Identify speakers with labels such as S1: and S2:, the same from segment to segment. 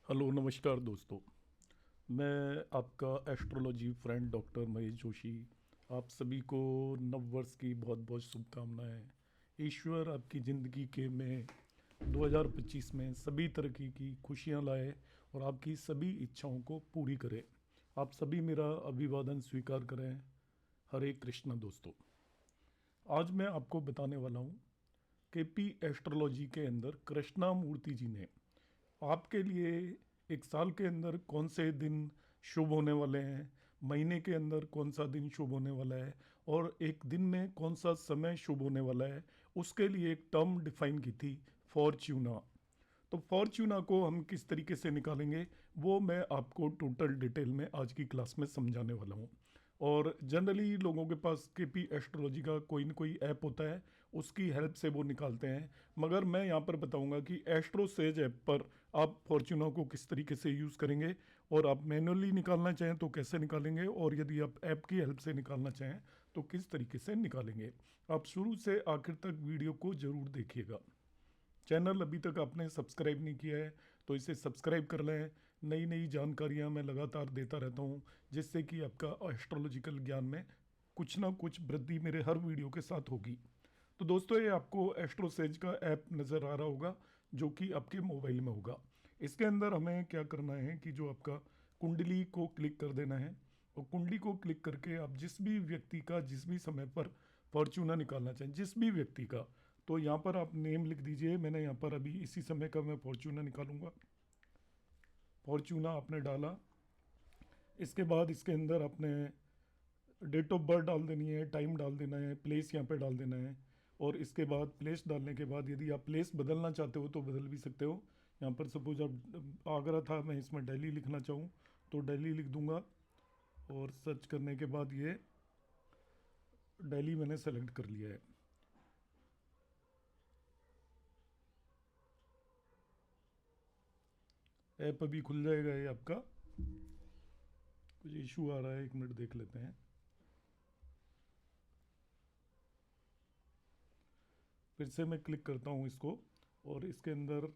S1: Hello नमस्कार दोस्तों। मैं आपका astrology friend doctor Mahesh Joshi. आप सभी को नव वर्ष की बहुत बहुत शुभकामनाएं। ईश्वर आपकी ज़िंदगी के में 2025 में सभी तरक्की की खुशियां लाए और आपकी सभी इच्छाओं को पूरी करे। आप सभी मेरा अभिवादन स्वीकार करें। हरे कृष्णा दोस्तों। आज मैं आपको बताने वाला हूँ केपी एस्ट्रोलॉजी के अंदर कृष्णा मूर्ति जी ने आपके लिए एक साल के अंदर कौन से दिन शुभ होने वाले हैं, महीने के अंदर कौन सा दिन शुभ होने वाला है और एक दिन में कौन सा समय शुभ होने वाला है, उसके लिए एक टर्म डिफाइन की थी, फॉर्च्यूना। तो फॉर्च्यूना को हम किस तरीके से निकालेंगे वो मैं आपको टोटल डिटेल में आज की क्लास में समझाने वाला हूँ। और जनरली लोगों के पास केपी एस्ट्रोलॉजी का कोई ना कोई ऐप होता है, उसकी हेल्प से वो निकालते हैं। मगर मैं यहाँ पर बताऊंगा कि एस्ट्रो सेज ऐप पर आप फॉर्च्यूना को किस तरीके से यूज़ करेंगे और आप मैनुअली निकालना चाहें तो कैसे निकालेंगे, और यदि आप ऐप की हेल्प से निकालना चाहें तो किस तरीके से निकालेंगे। आप शुरू से आखिर तक वीडियो को ज़रूर देखिएगा। चैनल अभी तक आपने सब्सक्राइब नहीं किया है तो इसे सब्सक्राइब कर लें। नई नई जानकारियां मैं लगातार देता रहता हूं, जिससे कि आपका एस्ट्रोलॉजिकल ज्ञान में कुछ ना कुछ वृद्धि मेरे हर वीडियो के साथ होगी। तो दोस्तों, ये आपको एस्ट्रोसेज का ऐप नज़र आ रहा होगा जो कि आपके मोबाइल में होगा। इसके अंदर हमें क्या करना है कि जो आपका कुंडली को क्लिक कर देना है, और कुंडली को क्लिक करके आप जिस भी व्यक्ति का जिस भी समय पर फॉर्च्यूना निकालना चाहें, जिस भी व्यक्ति का, तो यहाँ पर आप नेम लिख दीजिए। मैंने यहाँ पर अभी इसी समय का मैं फॉर्च्यूना निकालूंगा। फॉर्च्यूना आपने डाला, इसके बाद इसके अंदर आपने डेट ऑफ बर्थ डाल देनी है, टाइम डाल देना है, प्लेस यहाँ पे डाल देना है। और इसके बाद प्लेस डालने के बाद यदि आप प्लेस बदलना चाहते हो तो बदल भी सकते हो। यहाँ पर सपोज आप आगरा था, मैं इसमें दिल्ली लिखना चाहूँ तो दिल्ली लिख दूंगा। और सर्च करने के बाद ये दिल्ली मैंने सेलेक्ट कर लिया है। ऐप अभी खुल जाएगा ये आपका। कुछ इशू आ रहा है, एक मिनट देख लेते हैं। फिर से मैं क्लिक करता हूँ इसको, और इसके अंदर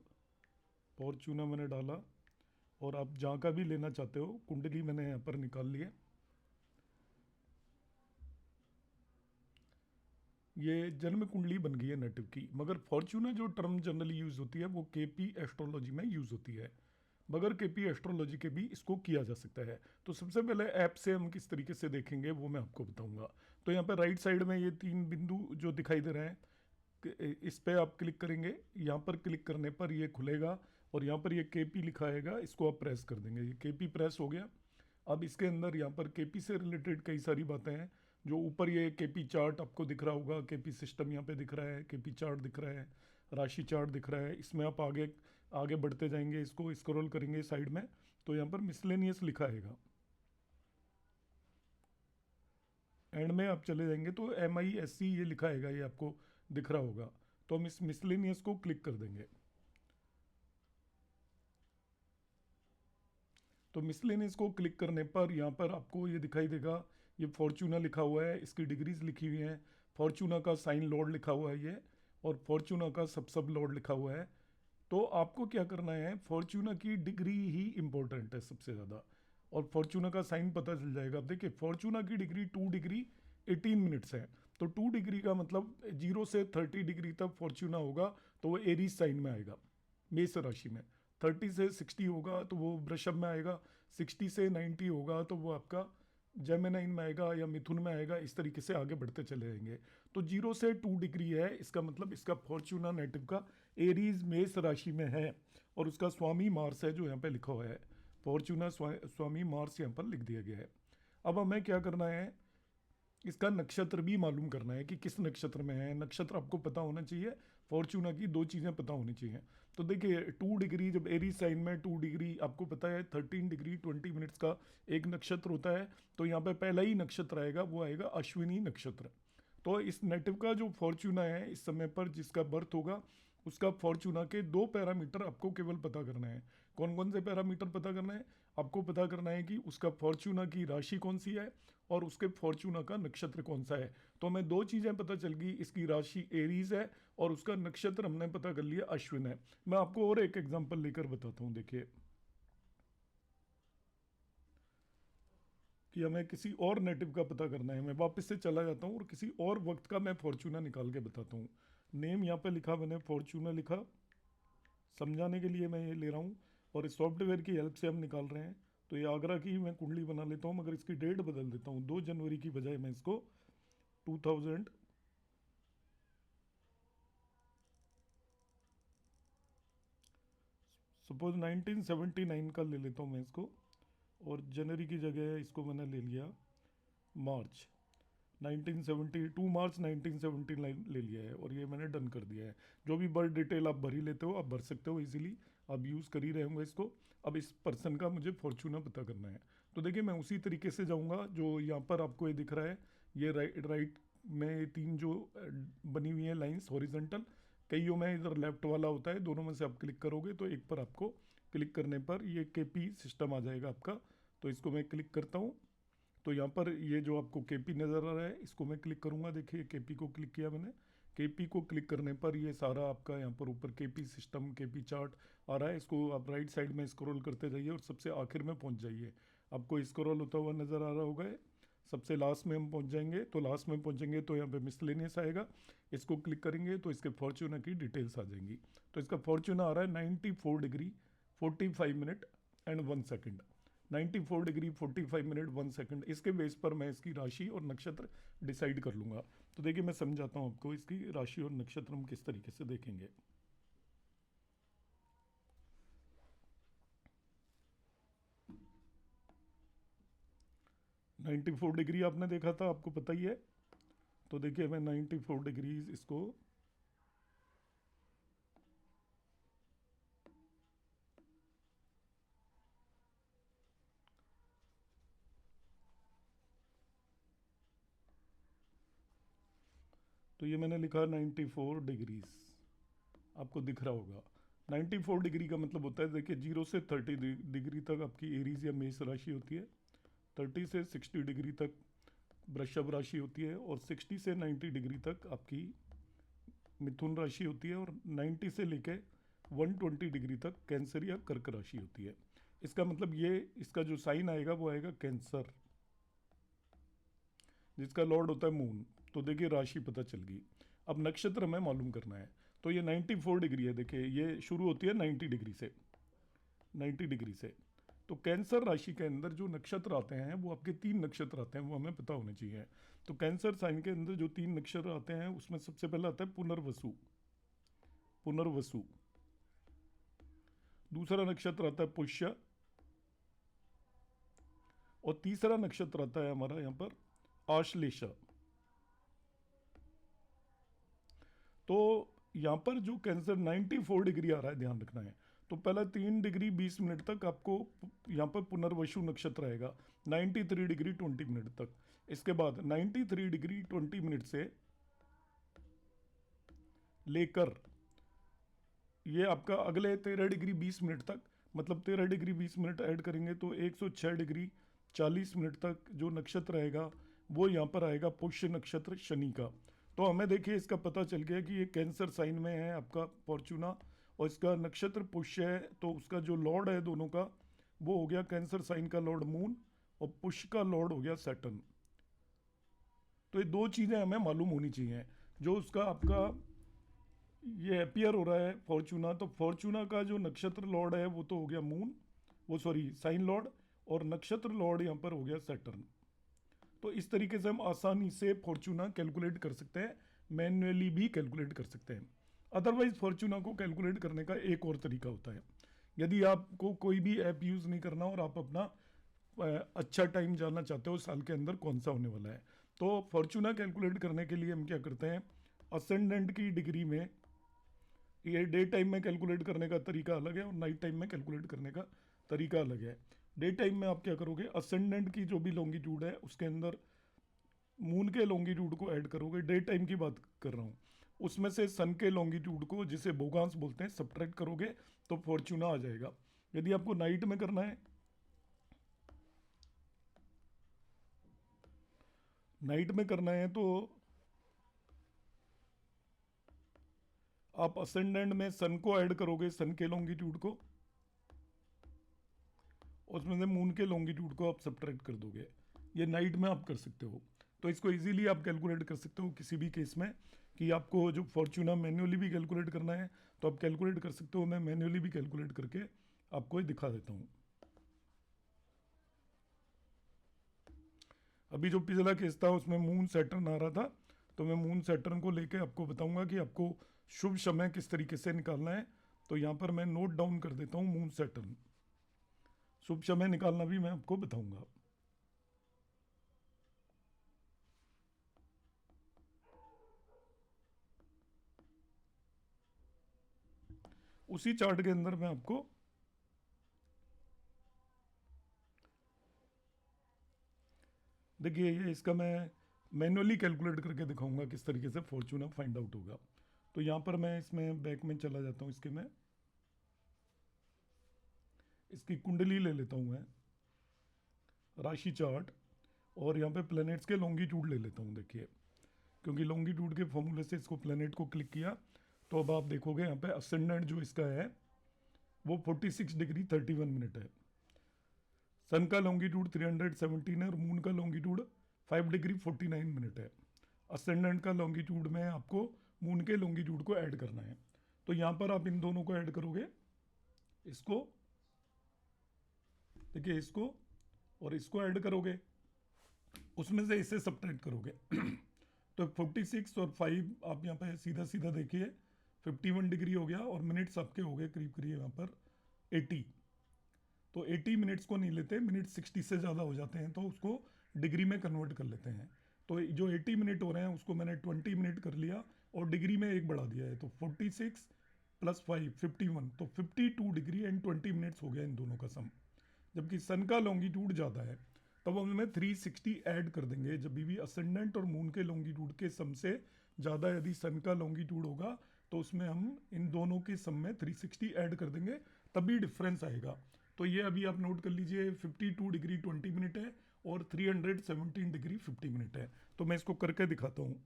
S1: फॉर्च्यूना मैंने डाला। और आप जहाँ का भी लेना चाहते हो, कुंडली मैंने यहाँ पर निकाल ली है। ये जन्म कुंडली बन गई है नेटिव की। मगर फॉर्च्यूना जो टर्म जनरली यूज़ होती है वो केपी एस्ट्रोलॉजी में यूज़ होती है। मगर केपी एस्ट्रोलॉजी के भी इसको किया जा सकता है। तो सबसे पहले ऐप से हम किस तरीके से देखेंगे वो मैं आपको बताऊंगा। तो यहाँ पर राइट साइड में ये तीन बिंदु जो दिखाई दे रहे हैं, इस पे आप क्लिक करेंगे। यहाँ पर क्लिक करने पर ये खुलेगा और यहाँ पर ये केपी लिखा आएगा, इसको आप प्रेस कर देंगे। ये केपी प्रेस हो गया। अब इसके अंदर यहाँ पर केपी से रिलेटेड कई सारी बातें हैं। जो ऊपर ये केपी चार्ट आपको दिख रहा होगा, केपी सिस्टम यहाँ पे दिख रहा है, केपी चार्ट दिख रहा है, राशि चार्ट दिख रहा है। इसमें आप आगे आगे बढ़ते जाएंगे, इसको स्क्रॉल करेंगे साइड में तो यहाँ पर मिसलेनियस लिखा आएगा। एंड में आप चले जाएंगे तो MISC ये लिखा आएगा, ये आपको दिख रहा होगा। तो हम इस मिसलेनियस को क्लिक कर देंगे। तो मिसलेनियस को क्लिक करने पर यहाँ पर आपको ये दिखाई देगा, ये फॉर्च्यूना लिखा हुआ है, इसकी डिग्रीज लिखी हुई हैं। फॉर्च्यूना का साइन लॉर्ड लिखा हुआ है ये, और फॉर्च्यूना का सब लॉर्ड लिखा हुआ है। तो आपको क्या करना है, फॉर्च्यूना की डिग्री ही इंपॉर्टेंट है सबसे ज़्यादा। और फॉर्च्यूना का साइन पता चल जाएगा। अब देखिए, फॉर्च्यूना की डिग्री 2 डिग्री 18 मिनट्स है। तो 2 डिग्री का मतलब 0 से 30 डिग्री तक फॉर्च्यूना होगा तो वो एरीज साइन में आएगा, मेष राशि में। 30 से 60 होगा तो वो वृषभ में आएगा। 60 से 90 होगा तो वो आपका जेमिनाइन में आएगा या मिथुन में आएगा। इस तरीके से आगे बढ़ते चले जाएंगे। तो 0 से 2 डिग्री है, इसका मतलब इसका फॉर्च्यूना नेटिव का एरीज मेष राशि में है, और उसका स्वामी मार्स है जो यहाँ पे लिखा हुआ है। फॉर्च्यूना स्वामी मार्स यहाँ पर लिख दिया गया है। अब हमें क्या करना है, इसका नक्षत्र भी मालूम करना है कि किस नक्षत्र में है। नक्षत्र आपको पता होना चाहिए। फॉर्च्यूना की दो चीज़ें पता होनी चाहिए। तो देखिए, 2 डिग्री जब एरी साइन में 2 डिग्री आपको पता है 13 डिग्री 20 मिनट्स का एक नक्षत्र होता है। तो यहाँ पे पहला ही नक्षत्र आएगा, वो आएगा अश्विनी नक्षत्र। तो इस नेटिव का जो फॉर्च्यूना है इस समय पर जिसका बर्थ होगा, उसका फॉर्च्यूना के 2 पैरामीटर आपको केवल पता करना है। कौन कौन से पैरामीटर पता करना है, आपको पता करना है कि उसका फॉर्च्यूना की राशि कौन सी है और उसके फॉर्च्यूना का नक्षत्र कौन सा है। तो हमें दो चीज़ें पता चल गई, इसकी राशि एरीज है और उसका नक्षत्र हमने पता कर लिया अश्विन है। मैं आपको और एक एग्जांपल लेकर बताता हूँ। देखिए, कि हमें किसी और नेटिव का पता करना है, मैं वापस से चला जाता हूँ और किसी और वक्त का मैं फॉर्चूना निकाल के बताता हूँ। नेम यहाँ पे लिखा मैंने, फॉर्चूना लिखा, समझाने के लिए मैं ये ले रहा हूँ, और इस सॉफ्टवेयर की हेल्प से हम निकाल रहे हैं। तो ये आगरा की मैं कुंडली बना लेता हूँ, मगर इसकी डेट बदल देता हूँ, 2 जनवरी की बजाय मैं इसको 2000 सपोज 1979 का ले लेता हूँ मैं इसको, और जनवरी की जगह इसको मैंने ले लिया मार्च 1972, मार्च 1979 ले लिया है, और ये मैंने डन कर दिया है। जो भी बर्थ डिटेल आप भर ही लेते हो, आप भर सकते हो इजीली, आप यूज़ कर ही रहे होंगे इसको। अब इस पर्सन का मुझे फॉर्चूना पता करना है, तो देखिए मैं उसी तरीके से जाऊंगा जो यहाँ पर आपको ये दिख रहा है। ये राइट में ये 3 जो बनी हुई है लाइंस हॉरिजेंटल, कईयों में इधर लेफ्ट वाला होता है, दोनों में से आप क्लिक करोगे तो एक पर आपको क्लिक करने पर ये केपी सिस्टम आ जाएगा आपका। तो इसको मैं क्लिक करता हूँ, तो यहाँ पर ये जो आपको केपी नज़र आ रहा है इसको मैं क्लिक करूँगा। देखिए केपी को क्लिक किया मैंने, केपी को क्लिक करने पर ये सारा आपका यहाँ पर ऊपर केपी सिस्टम, केपी चार्ट आ रहा है। इसको आप राइट साइड में स्क्रॉल करते जाइए और सबसे आखिर में पहुँच जाइए। आपको स्क्रॉल होता हुआ नज़र आ रहा होगा, सबसे लास्ट में हम पहुँच जाएंगे। तो लास्ट में पहुँचेंगे तो यहाँ पे मिसलेनियस आएगा, इसको क्लिक करेंगे तो इसके फॉर्चूना की डिटेल्स आ जाएंगी। तो इसका फॉर्चूना आ रहा है 94 degree 45 minute and 1 second. 94 degree 45 minute 1 second, इसके बेस पर मैं इसकी राशि और नक्षत्र डिसाइड कर लूँगा। तो देखिए मैं समझाता हूँ आपको, इसकी राशि और नक्षत्र हम किस तरीके से देखेंगे। नाइन्टी 94 डिग्री आपने देखा था, आपको पता ही है। तो देखिए मैं 94 डिग्री इसको तो ये मैंने लिखा 94 डिग्रीज, आपको दिख रहा होगा। 94 डिग्री का मतलब होता है, देखिए 0 से 30 डिग्री तक आपकी एरीज या मेष राशि होती है, 30 से 60 डिग्री तक वृषभ राशि होती है, और 60 से 90 डिग्री तक आपकी मिथुन राशि होती है, और 90 से लेके 120 डिग्री तक कैंसर या कर्क राशि होती है। इसका मतलब ये, इसका जो साइन आएगा वो आएगा कैंसर, जिसका लॉर्ड होता है मून। तो देखिए राशि पता चल गई। अब नक्षत्र हमें मालूम करना है। तो ये 94 डिग्री है, देखिए ये शुरू होती है 90 डिग्री से, 90 डिग्री से। तो कैंसर राशि के अंदर जो नक्षत्र आते हैं वो आपके 3 नक्षत्र आते हैं, वो हमें पता होने चाहिए। तो कैंसर साइन के अंदर जो 3 नक्षत्र आते हैं उसमें सबसे पहला आता है पुनर्वसु, पुनर्वसु। दूसरा नक्षत्र आता है पुष्य, और तीसरा नक्षत्र आता है हमारा यहाँ पर आश्लेषा। तो यहाँ पर जो कैंसर 94 डिग्री आ रहा है, ध्यान रखना है। तो पहला 3 डिग्री 20 मिनट तक आपको यहाँ पर पुनर्वसु नक्षत्र आएगा, 93 डिग्री 20 मिनट तक। इसके बाद 93 डिग्री 20 मिनट से लेकर ये आपका अगले 13 डिग्री 20 मिनट तक, मतलब 13 डिग्री 20 मिनट ऐड करेंगे तो 106 डिग्री 40 मिनट तक जो नक्षत्र रहेगा वो यहाँ पर आएगा पुष्य नक्षत्र शनि का। तो हमें देखिए इसका पता चल गया कि ये कैंसर साइन में है आपका फॉर्चूना, और इसका नक्षत्र पुष्य है, तो उसका जो लॉर्ड है दोनों का वो हो गया कैंसर साइन का लॉर्ड मून, और पुष्य का लॉर्ड हो गया सैटर्न। तो ये 2 चीज़ें हमें मालूम होनी चाहिए। जो उसका आपका ये अपियर हो रहा है फॉर्चूना, तो फॉर्चूना का जो नक्षत्र लॉर्ड है वो तो हो गया मून, वो सॉरी साइन लॉर्ड, और नक्षत्र लॉर्ड यहाँ पर हो गया सैटर्न। तो इस तरीके से हम आसानी से फॉर्चूना कैलकुलेट कर सकते हैं, मैन्युअली भी कैलकुलेट कर सकते हैं। अदरवाइज फॉर्चूना को कैलकुलेट करने का एक और तरीका होता है। यदि आपको कोई भी ऐप यूज़ नहीं करना और आप अपना अच्छा टाइम जानना चाहते हो साल के अंदर कौन सा होने वाला है, तो फॉर्चूना कैलकुलेट करने के लिए हम क्या करते हैं, असेंडेंट की डिग्री में, ये डे टाइम में कैलकुलेट करने का तरीका अलग है और नाइट टाइम में कैलकुलेट करने का तरीका अलग है। डे टाइम में आप क्या करोगे, असेंडेंट की जो भी लॉन्गिट्यूड है उसके अंदर मून के लॉन्गिट्यूड को ऐड करोगे, डे टाइम की बात कर रहा हूँ, उसमें से सन के लॉन्गिट्यूड को, जिसे भोगांश बोलते हैं, सब्ट्रैक्ट करोगे तो फॉर्चूना आ जाएगा। यदि आपको नाइट में करना है, नाइट में करना है तो आप असेंडेंट में सन को ऐड करोगे, सन के लॉन्गिट्यूड को, उसमें से मून के लॉन्गिट्यूड को आप सब्ट्रैक्ट कर दोगे। ये नाइट में आप कर सकते हो। तो इसको इजीली आप कैलकुलेट कर सकते हो किसी भी केस में, कि आपको जो फॉर्चूना मैन्युअली भी कैलकुलेट करना है तो आप कैलकुलेट कर सकते हो। मैं मैन्युअली भी कैलकुलेट करके आपको ये दिखा देता हूँ। अभी जो पिछला केस था उसमें मून सैटर्न आ रहा था, तो मैं मून सैटर्न को लेके आपको बताऊंगा कि आपको शुभ समय किस तरीके से निकालना है। तो यहाँ पर मैं नोट डाउन कर देता हूँ मून सैटर्न। शुभ समय निकालना भी मैं आपको बताऊंगा। उसी चार्ट के अंदर मैं आपको देखिए, ये इसका मैं मैनुअली कैलकुलेट करके दिखाऊंगा किस तरीके से फॉर्चूना फाइंड आउट होगा। तो यहाँ पर मैं इसमें बैक में चला जाता हूँ, इसके मैं इसकी कुंडली ले लेता हूँ मैं, राशि चार्ट, और यहाँ पे प्लैनेट्स के लॉन्गिट्यूड ले लेता हूँ। देखिए, क्योंकि लॉन्गिट्यूड के फॉर्मूले से इसको प्लैनेट को क्लिक किया तो अब आप देखोगे यहाँ पे असेंडेंट जो इसका है वो 46 डिग्री 31 मिनट है। सन का लॉन्गिट्यूड 317 है और मून का लॉन्गिट्यूड 5 डिग्री 49 मिनट है। असेंडेंट का लॉन्गिट्यूड में आपको मून के लॉन्गिट्यूड को ऐड करना है। तो यहाँ पर आप इन दोनों को ऐड करोगे, इसको देखिए, इसको और इसको ऐड करोगे, उसमें से इसे सब्ट्रैक्ट करोगे तो 46 और 5 आप यहाँ पे सीधा सीधा देखिए 51 डिग्री हो गया, और मिनट्स आपके हो गए करीब करीब यहाँ पर 80। तो 80 मिनट्स को नहीं लेते, मिनट 60 से ज़्यादा हो जाते हैं तो उसको डिग्री में कन्वर्ट कर लेते हैं। तो जो 80 मिनट हो रहे हैं उसको मैंने 20 मिनट कर लिया और डिग्री में एक बढ़ा दिया है, तो 46 प्लस 5 51, तो 52 डिग्री एंड 20 मिनट्स हो गया इन दोनों का सम। जबकि सन का लॉन्गिट्यूड ज़्यादा है, तब हम में 360 ऐड कर देंगे। जब भी असेंडेंट और मून के लॉन्गिट्यूड के सम से ज़्यादा यदि सन का लॉन्गिट्यूड होगा तो उसमें हम इन दोनों के सम में 360 ऐड कर देंगे, तभी डिफरेंस आएगा। तो ये अभी आप नोट कर लीजिए, 52 डिग्री 20 मिनट है और 317 डिग्री 50 मिनट है। तो मैं इसको करके दिखाता हूँ।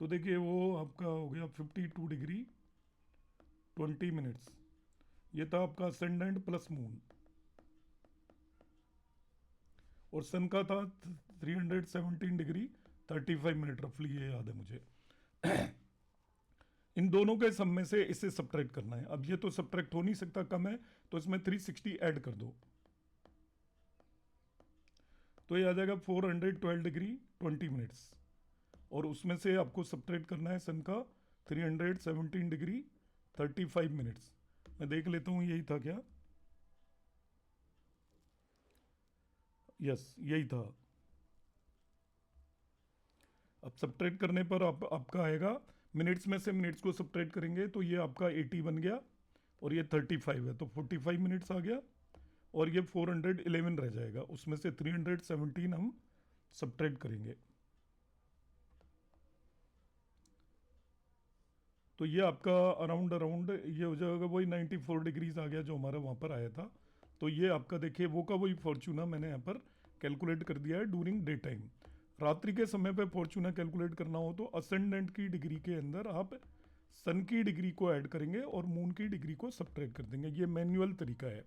S1: तो देखिए, वो आपका हो गया 52 डिग्री 20 मिनट्स, ये था आपका असेंडेंट प्लस मून, और सन का था 317 डिग्री 35 मिनट रफली, ये याद है मुझे। इन दोनों के सम में से इसे सब्ट्रैक्ट करना है। अब ये तो सब्ट्रैक्ट हो नहीं सकता, कम है, तो इसमें 360 ऐड कर दो, तो ये आ जाएगा 412 डिग्री 20 मिनट्स, और उसमें से आपको सब्ट्रैक्ट करना है सन का 317 डिग्री 35 मिनट्स। मैं देख लेता हूँ यही था क्या, यस यही था। अब सब्ट्रैक्ट करने पर आपका आएगा, मिनट्स में से मिनट्स को सब्ट्रैक्ट करेंगे तो ये आपका 80 बन गया और ये 35 है, तो 45 मिनट्स आ गया, और ये 411 रह जाएगा, उसमें से 317 हम सब्ट्रैक्ट करेंगे। तो ये आपका अराउंड अराउंड ये हो जाएगा, वही 94 डिग्रीज आ गया जो हमारा वहाँ पर आया था। तो ये आपका देखिए वो का वही फॉर्चूना मैंने यहाँ पर कैलकुलेट कर दिया है ड्यूरिंग डे टाइम। रात्रि के समय पे फॉर्चूना कैलकुलेट करना हो तो असेंडेंट की डिग्री के अंदर आप सन की डिग्री को ऐड करेंगे और मून की डिग्री को सब्ट्रैक्ट कर देंगे। ये मैनुअल तरीका है।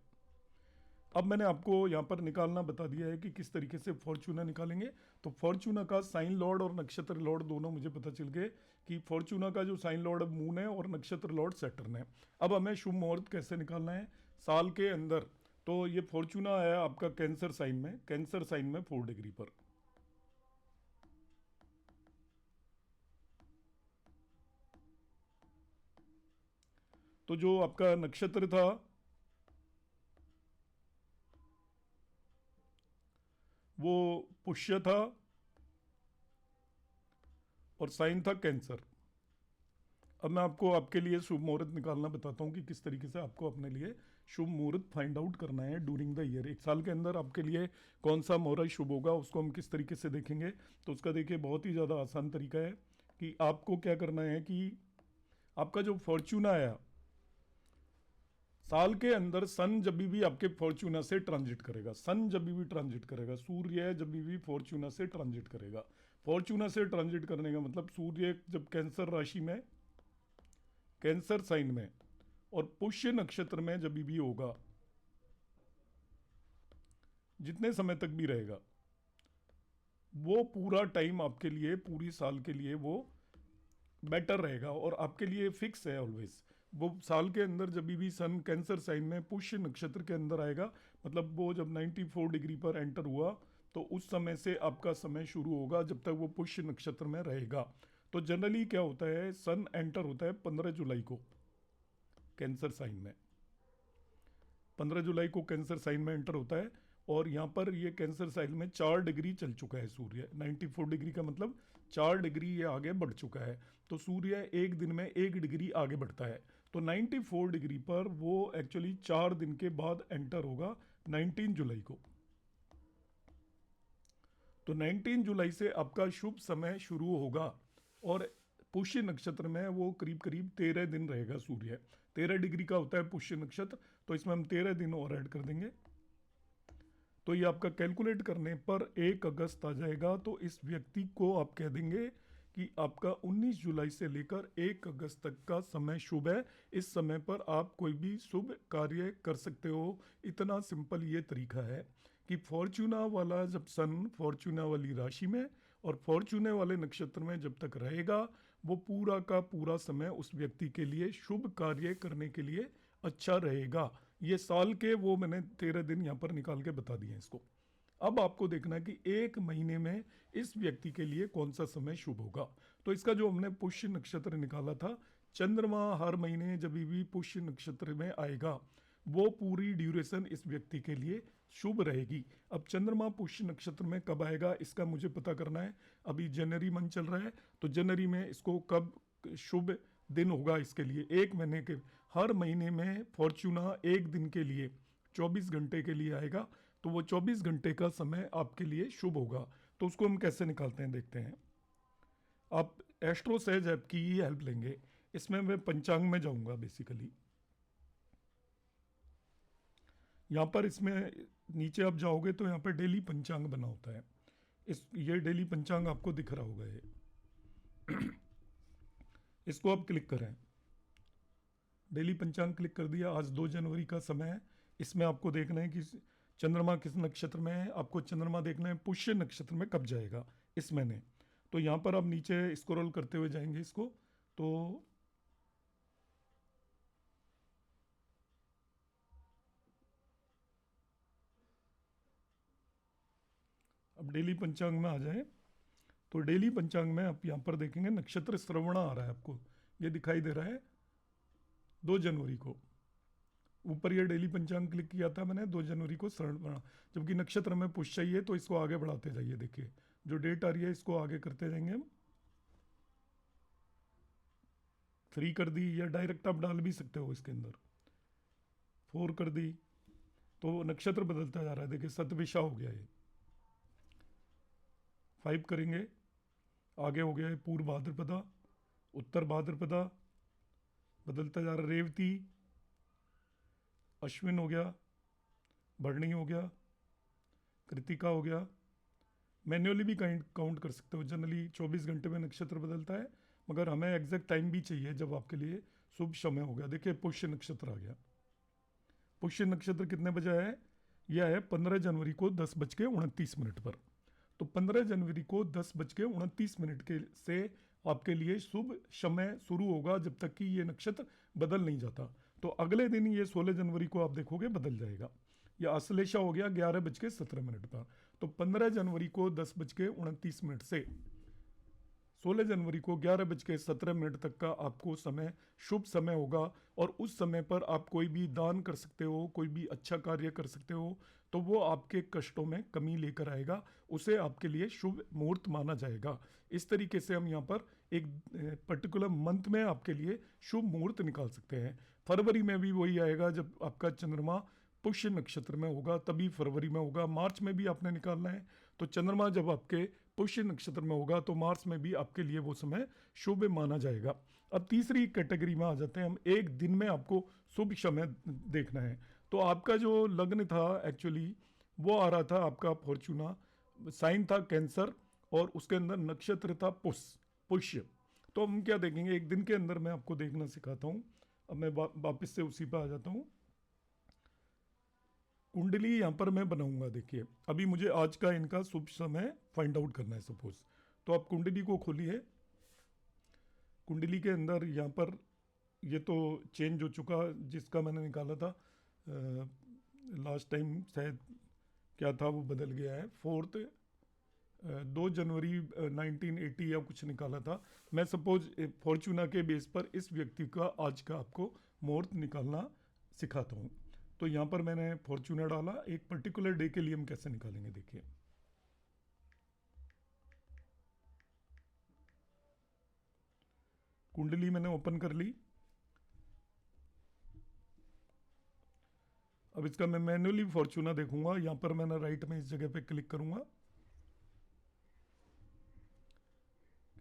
S1: अब मैंने आपको यहाँ पर निकालना बता दिया है कि किस तरीके से फॉर्चूना निकालेंगे। तो फॉर्चूना का साइन लॉर्ड और नक्षत्र लॉर्ड दोनों मुझे पता चल गए कि फॉर्चूना का जो साइन लॉर्ड मून है और नक्षत्र लॉर्ड सैटर्न है। अब हमें शुभ मुहूर्त कैसे निकालना है साल के अंदर। तो ये फॉर्चूना आया आपका कैंसर साइन में, कैंसर साइन में 4 डिग्री पर। तो जो आपका नक्षत्र था वो पुष्य था और साइन था कैंसर। अब मैं आपको आपके लिए शुभ मुहूर्त निकालना बताता हूँ कि किस तरीके से आपको अपने लिए शुभ मुहूर्त फाइंड आउट करना है ड्यूरिंग द ईयर। एक साल के अंदर आपके लिए कौन सा मुहूर्त शुभ होगा उसको हम किस तरीके से देखेंगे। तो उसका देखिए बहुत ही ज़्यादा आसान तरीका है कि आपको क्या करना है कि आपका जो फॉर्चूना आया साल के अंदर सन जब भी आपके फॉर्च्यूना से ट्रांजिट करेगा, सन जब भी ट्रांजिट करेगा, सूर्य जब भी फॉर्च्यूना से ट्रांजिट करेगा। फॉर्च्यूना से ट्रांजिट करने का मतलब सूर्य जब कैंसर राशि में, कैंसर साइन में और पुष्य नक्षत्र में जब भी होगा, जितने समय तक भी रहेगा, वो पूरा टाइम आपके लिए, पूरी साल के लिए वो बेटर रहेगा और आपके लिए फिक्स है ऑलवेज। वो साल के अंदर जब भी सन कैंसर साइन में पुष्य नक्षत्र के अंदर आएगा, मतलब वो जब 94 डिग्री पर एंटर हुआ तो उस समय से आपका समय शुरू होगा जब तक वो पुष्य नक्षत्र में रहेगा। तो जनरली क्या होता है, सन एंटर होता है 15 जुलाई को कैंसर साइन में, 15 जुलाई को कैंसर साइन में एंटर होता है। और यहाँ पर ये कैंसर साइन में 4 डिग्री चल चुका है सूर्य, 94 डिग्री का मतलब 4 डिग्री ये आगे बढ़ चुका है। तो सूर्य एक दिन में 1 डिग्री आगे बढ़ता है। तो 94 डिग्री पर वो एक्चुअली 4 दिन के बाद एंटर होगा 19 जुलाई को। तो 19 जुलाई से आपका शुभ समय शुरू होगा और पुष्य नक्षत्र में वो करीब करीब 13 दिन रहेगा सूर्य। 13 डिग्री का होता है पुष्य नक्षत्र, तो इसमें हम 13 दिन और ऐड कर देंगे। तो ये आपका कैलकुलेट करने पर 1 अगस्त आ जाएगा। तो इस व्यक्ति को आप कह देंगे कि आपका 19 जुलाई से लेकर 1 अगस्त तक का समय शुभ है। इस समय पर आप कोई भी शुभ कार्य कर सकते हो। इतना सिंपल ये तरीका है कि फॉर्च्यूना वाला जब सन फॉर्च्यूना वाली राशि में और फॉर्च्यूने वाले नक्षत्र में जब तक रहेगा, वो पूरा का पूरा समय उस व्यक्ति के लिए शुभ कार्य करने के लिए अच्छा रहेगा। ये साल के वो मैंने 13 दिन यहाँ पर निकाल के बता दिए इसको। अब आपको देखना है कि 1 महीने में इस व्यक्ति के लिए कौन सा समय शुभ होगा। तो इसका जो हमने पुष्य नक्षत्र निकाला था, चंद्रमा हर महीने जब भी पुष्य नक्षत्र में आएगा वो पूरी ड्यूरेशन इस व्यक्ति के लिए शुभ रहेगी। अब चंद्रमा पुष्य नक्षत्र में कब आएगा इसका मुझे पता करना है। अभी जनवरी मंथ चल रहा है, तो जनवरी में इसको कब शुभ दिन होगा इसके लिए 1 महीने के, हर महीने में फॉर्च्यूना 1 दिन के लिए 24 घंटे के लिए आएगा। तो वो 24 घंटे का समय आपके लिए शुभ होगा। तो उसको हम कैसे निकालते हैं देखते हैं। आप एस्ट्रो सहज ऐप की ही हेल्प लेंगे। इसमें मैं पंचांग में जाऊंगा बेसिकली। यहाँ पर इसमें नीचे आप जाओगे तो यहाँ पर डेली पंचांग बना होता है। ये डेली पंचांग आपको दिख रहा होगा ये इसको आप क्लिक करें। डेली पंचांग क्लिक कर दिया। आज 2 जनवरी का समय है। इसमें आपको देखना है कि चंद्रमा किस नक्षत्र में है। आपको चंद्रमा देखना है पुष्य नक्षत्र में कब जाएगा इस महीने। तो यहाँ पर आप नीचे स्क्रॉल करते हुए जाएंगे इसको। तो अब डेली पंचांग में आ जाए। तो डेली पंचांग में आप यहाँ पर देखेंगे नक्षत्र श्रवणा आ रहा है, आपको ये दिखाई दे रहा है 2 जनवरी को। ऊपर ये डेली पंचांग क्लिक किया था मैंने 2 जनवरी को श्रवणा, जबकि नक्षत्र में पुष्य ही है। तो इसको आगे बढ़ाते जाइए। देखिए जो डेट आ रही है इसको आगे करते जाएंगे हम। 3 कर दी, या डायरेक्ट आप डाल भी सकते हो इसके अंदर। 4 कर दी, तो नक्षत्र बदलता जा रहा है। देखिए सतविशा हो गया ये। 5 करेंगे, आगे हो गया है पूर्व भाद्रपदा, उत्तर भाद्रपदा, बदलता जा रहा है। रेवती, अश्विन हो गया, भरणी हो गया, कृतिका हो गया। मैन्युअली भी काउंट कर सकते हो। जनरली 24 घंटे में नक्षत्र बदलता है, मगर हमें एग्जैक्ट टाइम भी चाहिए जब आपके लिए शुभ समय हो गया। देखिए पुष्य नक्षत्र आ गया। पुष्य नक्षत्र कितने बजे है? यह है 15 जनवरी को 10:29 पर। तो 15 जनवरी को 10:29 के से आपके लिए शुभ समय शुरू होगा जब तक कि ये नक्षत्र बदल नहीं जाता। तो अगले दिन ये 16 जनवरी को आप देखोगे बदल जाएगा। या अश्लेषा हो गया 11:17 पर। तो 15 जनवरी को 10:29 से 16 जनवरी को 11:17 तक का आपको समय शुभ समय होगा। और उस समय पर आप कोई भी दान कर सकते हो, कोई भी अच्छा कार्य कर सकते हो, तो वो आपके कष्टों में कमी लेकर आएगा। उसे आपके लिए शुभ मुहूर्त माना जाएगा। इस तरीके से हम यहाँ पर एक पर्टिकुलर मंथ में आपके लिए शुभ मुहूर्त निकाल सकते हैं। फरवरी में भी वही आएगा जब आपका चंद्रमा पुष्य नक्षत्र में होगा, तभी फरवरी में होगा। मार्च में भी आपने निकालना है। तो चंद्रमा जब आपके पुष्य नक्षत्र में होगा तो मार्च में भी आपके लिए वो समय शुभ माना जाएगा। अब तीसरी कैटेगरी में आ जाते हैं हम, एक दिन में आपको शुभ समय देखना है। तो आपका जो लग्न था एक्चुअली वो आ रहा था आपका फॉर्चूना, साइन था कैंसर, और उसके अंदर नक्षत्र था पुष्य। तो हम क्या देखेंगे एक दिन के अंदर, मैं आपको देखना सिखाता हूँ। अब मैं वापस से उसी पर आ जाता हूँ। कुंडली यहाँ पर मैं बनाऊंगा, देखिए अभी मुझे आज का इनका शुभ समय फाइंड आउट करना है सपोज। तो आप कुंडली को खोलिए। कुंडली के अंदर यहाँ पर ये तो चेंज हो चुका, जिसका मैंने निकाला था लास्ट टाइम शायद क्या था वो बदल गया है। 2 जनवरी 1980 या कुछ निकाला था। मैं सपोज फॉर्चूना के बेस पर इस व्यक्ति का आज का आपको मुहूर्त निकालना सिखाता हूँ। तो यहाँ पर मैंने फॉर्चूना डाला, एक पर्टिकुलर डे के लिए हम कैसे निकालेंगे देखिए। कुंडली मैंने ओपन कर ली। अब इसका मैं मैन्युअली फॉर्चूना देखूंगा। यहाँ पर मैंने राइट में इस जगह पे क्लिक करूंगा,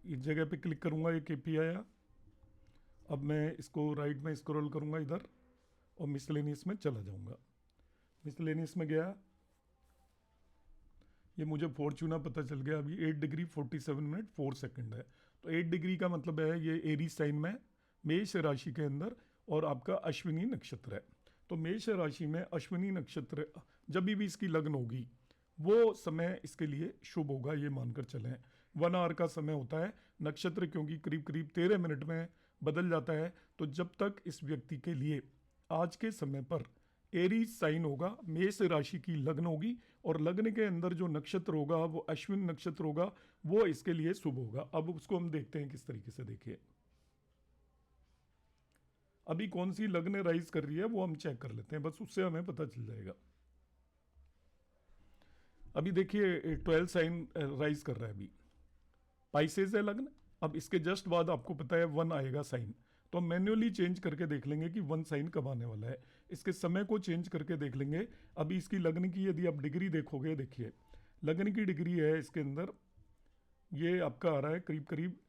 S1: इस जगह पे क्लिक करूंगा, ये केपी आया। अब मैं इसको राइट में स्क्रॉल करूंगा इधर और मिसलेनियस में चला जाऊंगा। मिसलेनियस में गया, ये मुझे फॉर्चूना पता चल गया अभी 8 डिग्री 47 मिनट 4 सेकंड है। तो 8 डिग्री का मतलब है ये एरी साइन में मेष राशि के अंदर, और आपका अश्विनी नक्षत्र है। तो मेष राशि में अश्विनी नक्षत्र जब भी इसकी लग्न होगी वो समय इसके लिए शुभ होगा, ये मानकर चलें। 1 आवर का समय होता है, नक्षत्र क्योंकि करीब करीब 13 मिनट में बदल जाता है। तो जब तक इस व्यक्ति के लिए आज के समय पर एरीज साइन होगा, मेष राशि की लग्न होगी, और लग्न के अंदर जो नक्षत्र होगा वो अश्विन नक्षत्र होगा, वो इसके लिए शुभ होगा। अब उसको हम देखते हैं किस तरीके से। देखिए अभी कौन सी लग्न राइज कर रही है वो हम चेक कर लेते हैं, बस उससे हमें पता चल जाएगा। अभी देखिए 12 साइन राइज कर रहा है अभी, पाइसेस है लग्न। अब इसके जस्ट बाद आपको पता है 1 आएगा साइन, तो हम मैन्युअली चेंज करके देख लेंगे कि 1 साइन कब आने वाला है। इसके समय को चेंज करके देख लेंगे। अभी इसकी लग्न की यदि आप डिग्री देखोगे, देखिए लग्न की डिग्री है इसके अंदर, ये आपका आ रहा है करीब करीब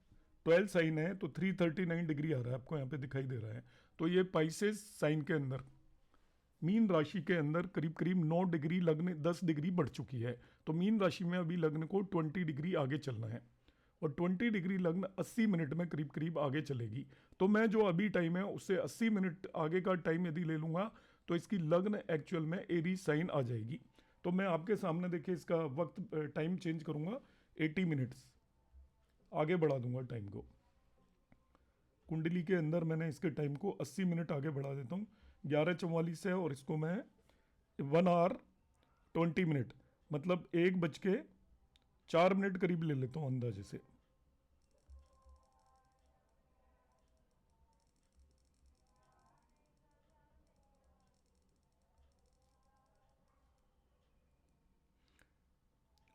S1: 12 साइन है तो 339 डिग्री आ रहा है, आपको यहाँ पे दिखाई दे रहा है। तो ये पाइसेस साइन के अंदर मीन राशि के अंदर करीब करीब 9 डिग्री लग्न 10 डिग्री बढ़ चुकी है। तो मीन राशि में अभी लग्न को 20 डिग्री आगे चलना है, और 20 डिग्री लग्न 80 मिनट में करीब करीब आगे चलेगी। तो मैं जो अभी टाइम है उससे 80 मिनट आगे का टाइम यदि ले लूँगा तो इसकी लग्न एक्चुअल में एरी साइन आ जाएगी। तो मैं आपके सामने देखिए इसका वक्त टाइम चेंज करूँगा, 80 मिनट्स आगे बढ़ा दूंगा टाइम को। कुंडली के अंदर मैंने इसके टाइम को 80 मिनट आगे बढ़ा देता हूँ। 11:44 है और इसको मैं 1 आवर 20 मिनट मतलब 1:04 करीब ले लेता हूँ अंदाजे से।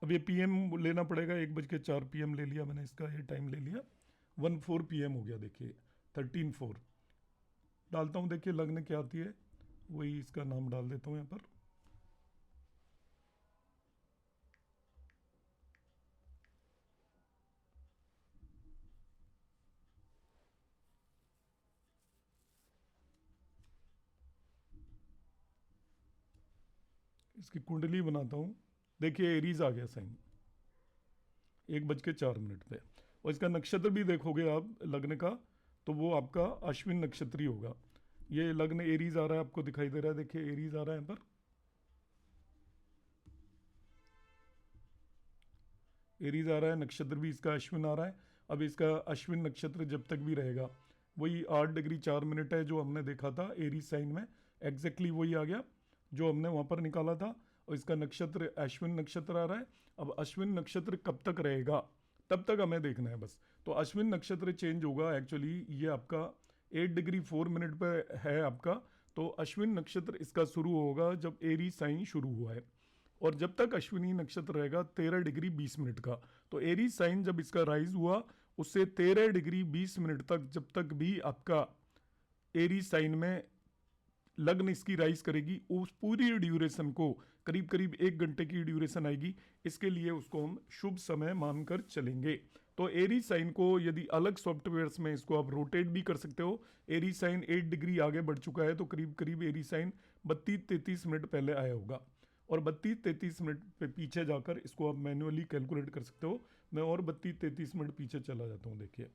S1: अब ये पीएम लेना पड़ेगा, 1:04 PM ले लिया मैंने, इसका ये टाइम ले लिया। 1:04 PM हो गया, देखिए 13:04 डालता हूँ। देखिए लग्न क्या आती है, वही इसका नाम डाल देता हूँ यहाँ पर। इसकी कुंडली बनाता हूँ। देखिए एरीज आ गया साइन 1:04 पे, और इसका नक्षत्र भी देखोगे आप लग्न का तो वो आपका अश्विन नक्षत्री होगा। ये लग्न एरीज आ रहा है, आपको दिखाई दे रहा है, देखिए एरीज आ रहा है यहाँ पर, एरीज आ रहा है, नक्षत्र भी इसका अश्विन आ रहा है। अब इसका अश्विन नक्षत्र जब तक भी रहेगा, वही 8 डिग्री 4 मिनट है जो हमने देखा था एरीज साइन में, एग्जैक्टली वही आ गया जो हमने वहाँ पर निकाला था। और इसका नक्षत्र अश्विन नक्षत्र आ रहा है। अब अश्विन नक्षत्र कब तक रहेगा तब तक हमें देखना है बस। तो अश्विन नक्षत्र चेंज होगा एक्चुअली, ये आपका 8 डिग्री 4 मिनट पर है आपका। तो अश्विन नक्षत्र इसका शुरू होगा जब एरी साइन शुरू हुआ है, और जब तक अश्विनी नक्षत्र रहेगा 13 डिग्री 20 मिनट का। तो एरी साइन जब इसका राइज हुआ उससे 13 डिग्री 20 मिनट तक जब तक भी आपका एरी साइन में लग्न इसकी राइज करेगी, उस पूरी ड्यूरेशन को करीब करीब 1 घंटे की ड्यूरेशन आएगी। इसके लिए उसको हम शुभ समय मानकर चलेंगे। तो एरी साइन को यदि अलग सॉफ्टवेयर्स में इसको आप रोटेट भी कर सकते हो। एरी साइन 8 डिग्री आगे बढ़ चुका है, तो करीब करीब एरी साइन 32-33 मिनट पहले आया होगा, और 32-33 मिनट पे पीछे जाकर इसको आप मैन्युअली कैलकुलेट कर सकते हो। मैं और 32-33 मिनट पीछे चला जाता हूँ, देखिए।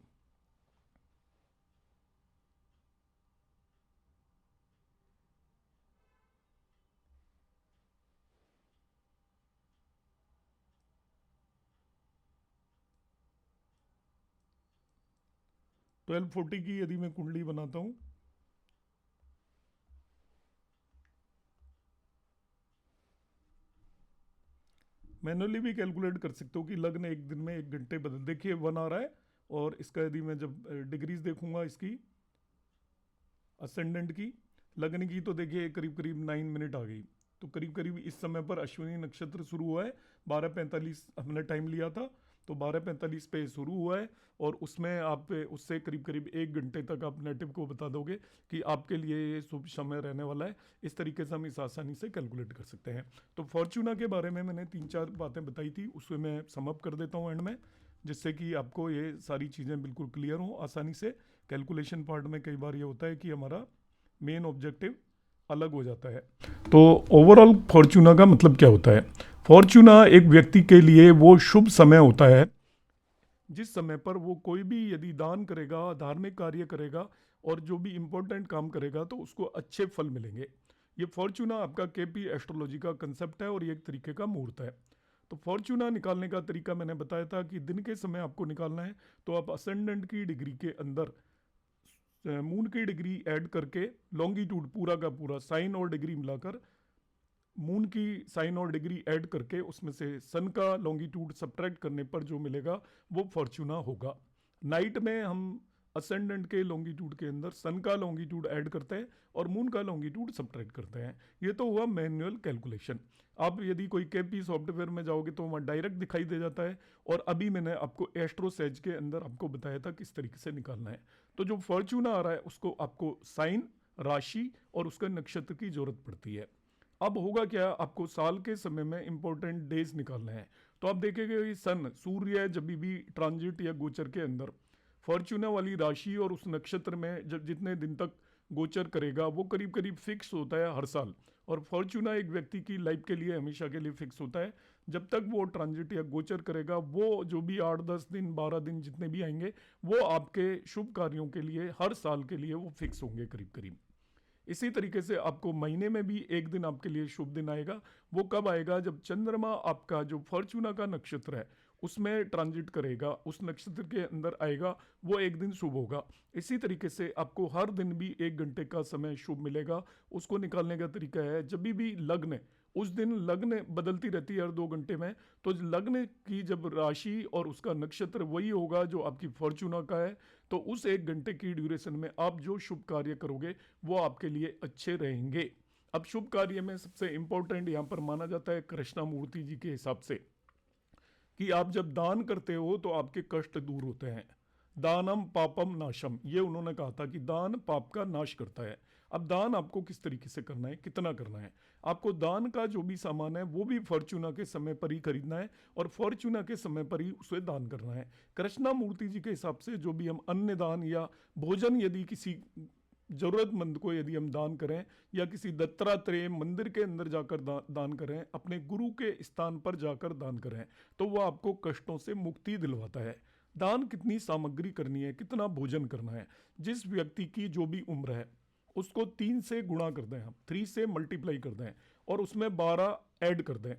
S1: ट्वेल्व 40 की यदि मैं कुंडली बनाता हूँ, मैनुअली भी कैलकुलेट कर सकते हो कि लग्न एक दिन में 1 घंटे बदल, देखिए 1 आ रहा है। और इसका यदि मैं जब डिग्रीज देखूंगा इसकी असेंडेंट की, लग्न की, तो देखिए करीब करीब 9 मिनट आ गई। तो करीब करीब इस समय पर अश्विनी नक्षत्र शुरू हुआ है। 12:45 हमने टाइम लिया था, तो 12:45 पे शुरू हुआ है। और उसमें आप उससे करीब करीब 1 घंटे तक आप नेटिव को बता दोगे कि आपके लिए ये शुभ समय रहने वाला है। इस तरीके से हम इस आसानी से कैलकुलेट कर सकते हैं। तो फॉर्चूना के बारे में मैंने 3-4 बातें बताई थी, उसमें मैं समअप कर देता हूँ एंड में, जिससे कि आपको ये सारी चीज़ें बिल्कुल क्लियर हों आसानी से। कैलकुलेशन पार्ट में कई बार ये होता है कि हमारा मेन ऑब्जेक्टिव अलग हो जाता है। तो ओवरऑल फॉर्चूना का मतलब क्या होता है? फॉर्चूना एक व्यक्ति के लिए वो शुभ समय होता है जिस समय पर वो कोई भी यदि दान करेगा, धार्मिक कार्य करेगा और जो भी इंपॉर्टेंट काम करेगा, तो उसको अच्छे फल मिलेंगे। ये फॉर्चूना आपका केपी एस्ट्रोलॉजी का कंसेप्ट है, और ये एक तरीके का मुहूर्त है। तो फॉर्चूना निकालने का तरीका मैंने बताया था कि दिन के समय आपको निकालना है, तो आप असेंडेंट की डिग्री के अंदर मून की डिग्री ऐड करके लॉन्गिट्यूड पूरा का पूरा साइन और डिग्री मिलाकर, मून की साइन और डिग्री ऐड करके उसमें से सन का लॉन्गिट्यूड सब्ट्रैक्ट करने पर जो मिलेगा वो फॉर्चूना होगा। नाइट में हम असेंडेंट के लॉन्गिट्यूड के अंदर सन का लॉन्गिट्यूड ऐड करते हैं और मून का लॉन्गिट्यूड सब्ट्रैक्ट करते हैं। ये तो हुआ मैनुअल कैलकुलेशन। आप यदि कोई केपी सॉफ्टवेयर में जाओगे तो वहाँ डायरेक्ट दिखाई दे जाता है, और अभी मैंने आपको एस्ट्रोसेज के अंदर आपको बताया था किस तरीके से निकालना है। तो जो फॉर्चूना आ रहा है उसको आपको साइन, राशि और उसका नक्षत्र की जरूरत पड़ती है। अब होगा क्या, आपको साल के समय में इंपॉर्टेंट डेज निकालने हैं। तो आप देखेंगे कि सन, सूर्य जब भी ट्रांजिट या गोचर के अंदर फॉर्चूना वाली राशि और उस नक्षत्र में जब जितने दिन तक गोचर करेगा वो करीब करीब फिक्स होता है हर साल। और फॉर्चूना एक व्यक्ति की लाइफ के लिए हमेशा के लिए फिक्स होता है। जब तक वो ट्रांजिट या गोचर करेगा, वो जो भी 8-10 दिन 12 दिन जितने भी आएंगे, वो आपके शुभ कार्यों के लिए हर साल के लिए वो फिक्स होंगे करीब करीब। इसी तरीके से आपको महीने में भी एक दिन आपके लिए शुभ दिन आएगा। वो कब आएगा? जब चंद्रमा आपका जो फॉर्चूना का नक्षत्र है उसमें ट्रांजिट करेगा, उस नक्षत्र के अंदर आएगा, वो एक दिन शुभ होगा। इसी तरीके से आपको हर दिन भी 1 घंटे का समय शुभ मिलेगा। उसको निकालने का तरीका है, जब भी लग्न, उस दिन लग्न बदलती रहती है हर 2 घंटे में, तो लग्न की जब राशि और उसका नक्षत्र वही होगा जो आपकी फॉर्चूना का है, तो उस 1 घंटे की ड्यूरेशन में आप जो शुभ कार्य करोगे वो आपके लिए अच्छे रहेंगे। अब शुभ कार्य में सबसे इंपॉर्टेंट यहाँ पर माना जाता है कृष्णमूर्ति जी के हिसाब से, कि आप जब दान करते हो तो आपके कष्ट दूर होते हैं। दानम पापम नाशम, ये उन्होंने कहा था कि दान पाप का नाश करता है। अब दान आपको किस तरीके से करना है, कितना करना है? आपको दान का जो भी सामान है वो भी फॉर्चूना के समय पर ही खरीदना है, और फॉर्चूना के समय पर ही उसे दान करना है। कृष्णा मूर्ति जी के हिसाब से जो भी हम अन्न दान या भोजन यदि किसी जरूरतमंद को यदि हम दान करें, या किसी दत्तात्रेय मंदिर के अंदर जाकर दान करें, अपने गुरु के स्थान पर जाकर दान करें, तो वह आपको कष्टों से मुक्ति दिलवाता है। दान कितनी सामग्री करनी है, कितना भोजन करना है, जिस व्यक्ति की जो भी उम्र है उसको 3 से गुणा कर दें, हम 3 से मल्टीप्लाई कर दें और उसमें 12 ऐड कर दें।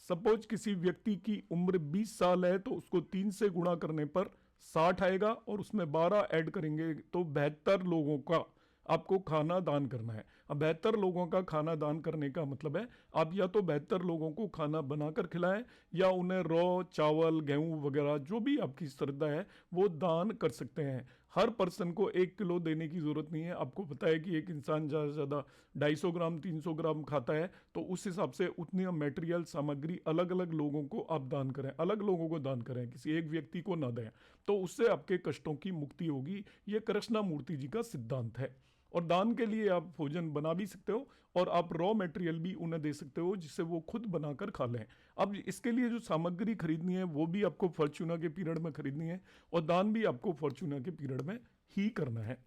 S1: सपोज किसी व्यक्ति की उम्र 20 साल है, तो उसको 3 से गुणा करने पर 60 आएगा, और उसमें 12 ऐड करेंगे तो 72 लोगों का आपको खाना दान करना है। अब 72 लोगों का खाना दान करने का मतलब है, आप या तो 72 लोगों को खाना बनाकर खिलाएं, या उन्हें रॉ चावल, गेहूं वगैरह जो भी आपकी श्रद्धा है वो दान कर सकते हैं। हर पर्सन को 1 किलो देने की जरूरत नहीं है। आपको पता है कि एक इंसान ज़्यादा से ज़्यादा 250 ग्राम 300 ग्राम खाता है, तो उस हिसाब से उतनी मटेरियल सामग्री अलग अलग लोगों को आप दान करें, अलग लोगों को दान करें, किसी एक व्यक्ति को ना दें, तो उससे आपके कष्टों की मुक्ति होगी। ये कृष्णा मूर्ति जी का सिद्धांत है। और दान के लिए आप भोजन बना भी सकते हो और आप रॉ मटेरियल भी उन्हें दे सकते हो जिससे वो खुद बनाकर खा लें। अब इसके लिए जो सामग्री खरीदनी है वो भी आपको फॉर्च्यूना के पीरियड में खरीदनी है और दान भी आपको फॉर्च्यूना के पीरियड में ही करना है।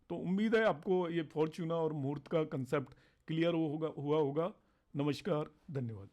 S1: तो उम्मीद है आपको ये फॉर्च्यूना और मुहूर्त का कंसेप्ट क्लियर हुआ होगा। नमस्कार, धन्यवाद।